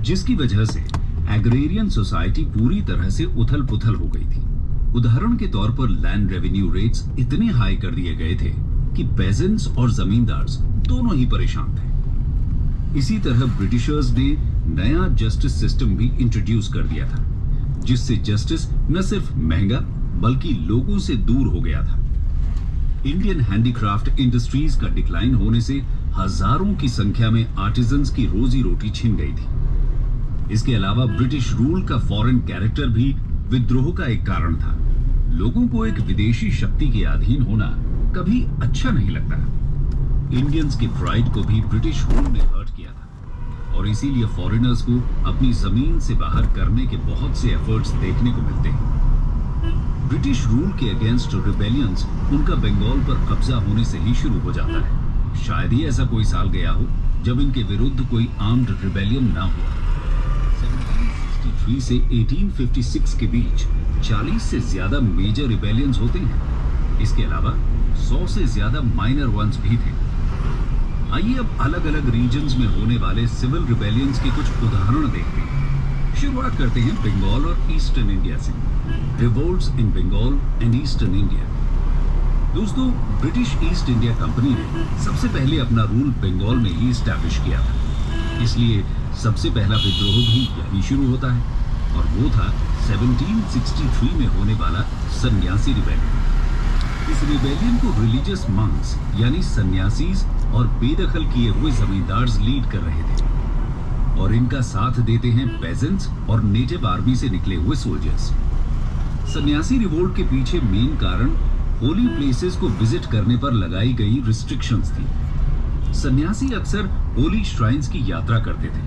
जिसकी वजह से एग्रेरियन सोसाइटी पूरी तरह से उथल-पुथल हो गई थी। उदाहरण के तौर पर लैंड रेवेन्यू रेट्स इतने हाई कर दिए गए थे कि पेजेंट्स और जमींदार दोनों ही परेशान थे। इसी तरह ब्रिटिशर्स ने नया जस्टिस सिस्टम भी इंट्रोड्यूस कर दिया था, जिससे जस्टिस न सिर्फ महंगा बल्कि लोगों से दूर हो गया था। इंडियन हैंडीक्राफ्ट इंडस्ट्रीज का डिक्लाइन होने से हजारों की संख्या में आर्टिजन्स की रोजी रोटी छिन गई थी। इसके अलावा ब्रिटिश रूल का फॉरेन कैरेक्टर भी विद्रोह का एक कारण था। लोगों को एक विदेशी शक्ति के अधीन होना कभी अच्छा नहीं लगता। इंडियंस के प्राइड को भी ब्रिटिश रूल ने हर्ट किया था और इसीलिए फॉरेनर्स को अपनी जमीन से बाहर करने के बहुत से एफर्ट्स देखने को मिलते हैं। ब्रिटिश रूल के अगेंस्ट रिबेलियंस उनका बंगाल पर कब्जा होने से ही शुरू हो जाता है। शायद ही ऐसा कोई साल गया हो जब इनके विरुद्ध कोई आर्म्ड रिबेलियन ना हुआ। 1763 से 1856 के बीच 40 से ज्यादा मेजर रिबेलियंस होते हैं। इसके अलावा 100 से ज्यादा माइनर वंस भी थे। आइए अब अलग अलग रीजन्स में होने वाले सिविल रिबेलियंस के कुछ उदाहरण देखते हैं। शुरुआत करते हैं बंगाल और ईस्टर्न इंडिया से। Revolts in Bengal and eastern India. दोस्तों, ब्रिटिश ईस्ट इंडिया कंपनी ने सबसे पहले अपना रूल बंगाल में ही स्टैब्लिश किया था, इसलिए सबसे पहला विद्रोह भी यही शुरू होता है और वो था 1763 में होने वाला सन्यासी रिबेलियन। इस रिबेलियन को रिलीजियस मंक्स यानी सन्यासीज और बेदखल किए हुए जमींदार लीड कर रहे थे और इनका साथ देते हैं पेजेंट्स और नेटिव आर्मी से निकले हुए सोल्जर्स। सन्यासी रिवोल्ट के पीछे मेन कारण होली प्लेसेस को विजिट करने पर लगाई गई रिस्ट्रिक्शंस थी। सन्यासी अक्सर होली श्राइन्स की यात्रा करते थे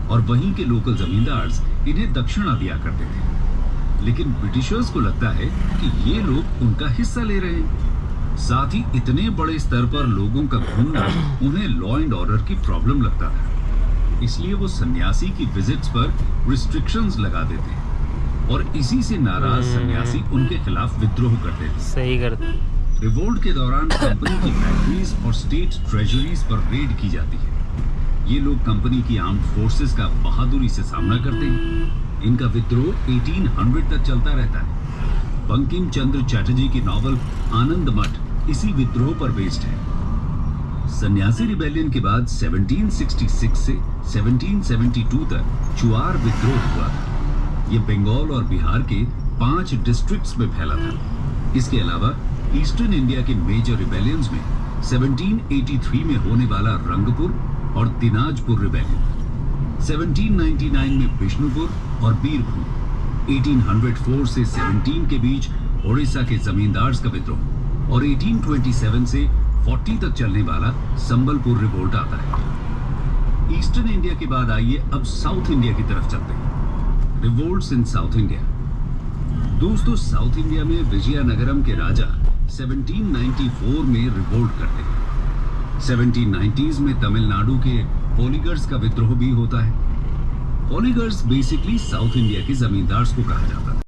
और वहीं के लोकल जमींदार इन्हें दक्षिणा दिया करते थे, लेकिन ब्रिटिशर्स को लगता है कि ये लोग उनका हिस्सा ले रहे हैं। साथ ही इतने बड़े स्तर पर लोगों का घूमना उन्हें लॉ एंड ऑर्डर की प्रॉब्लम लगता था, इसलिए वो सन्यासी की विजिट्स पर रिस्ट्रिक्शंस लगा देते हैं और इसी से नाराज सन्यासी उनके खिलाफ विद्रोह करते थे। सही करते। रिवोल्ट के दौरान कंपनी की फैक्ट्रीज और स्टेट ट्रेजरीज पर रेड की जाती है। ये लोग कंपनी की आर्म्ड फोर्सेस का बहादुरी से सामना करते हैं। इनका विद्रोह 1800 तक चलता रहता है। बंकिम चंद्र चटर्जी की नॉवल आनंद मठ इसी विद्रोह पर बेस्ड है। सन्यासी रिबेलियन के बाद 1766 से 1772 तक चुआर विद्रोह हुआ था। ये बंगाल और बिहार के 5 डिस्ट्रिक्ट्स में फैला था। इसके अलावा ईस्टर्न इंडिया के मेजर रिबेलियंस में 1783 में होने वाला रंगपुर और दिनाजपुर रिबेलियन, 1799 में बिष्णुपुर और बीरभूम, 1804 से 17 के बीच ओडिशा के जमींदार का विद्रोह और 1827 से 40 तक चलने वाला संबलपुर रिवोल्ट आता है। ईस्टर्न इंडिया के बाद आइए अब साउथ इंडिया की तरफ चलते हैं। रिवोल्ट्स इन साउथ इंडिया। दोस्तों, साउथ इंडिया में विजयनगरम के राजा 1794 में रिवोल्ट करते हैं। 1790s में तमिलनाडु के पोलिगर्स का विद्रोह भी होता है। पोलिगर्स बेसिकली साउथ इंडिया के जमींदार्स को कहा जाता है।